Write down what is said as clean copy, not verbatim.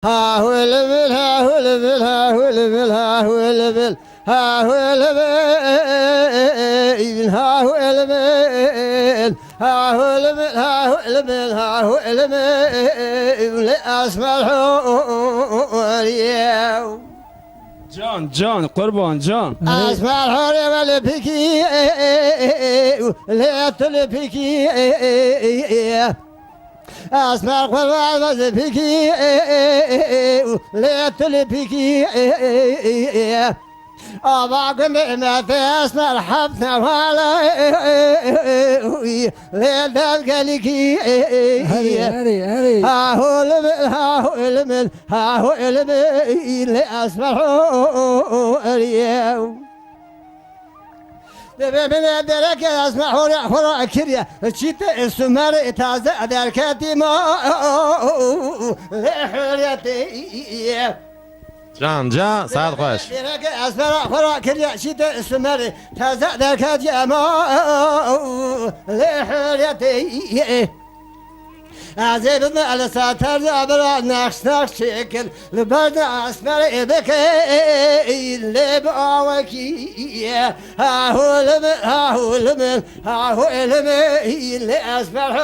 ها هو البل ها هو البل ها هو البل ها هو البل ها هو البل ها هو البل ها هو البل ها هو البل ها هو البل أسمع الحورية جان قربان جان أسمع الحورية والبكي لا تلبكي أسمع القرآن والبكي لا تلبكي أباك نعمة أسمع الحبنا ولا لا تلقلكي هري ها هو المل ها هو المل ها هو المل لا أسمع اليوم من درك اسمع خورا كريا شيت السمر تازه درك ديما لحريتي جان سعد خوش درك اسمع خورا كريا شيت السمر تازه درك ديما لحريتي عزيزنا على ساتر زابر نقش شكل لبرد أسمر إبك اللي بأوكي ها هو المن ها هو المن ها هو المن اللي أسمر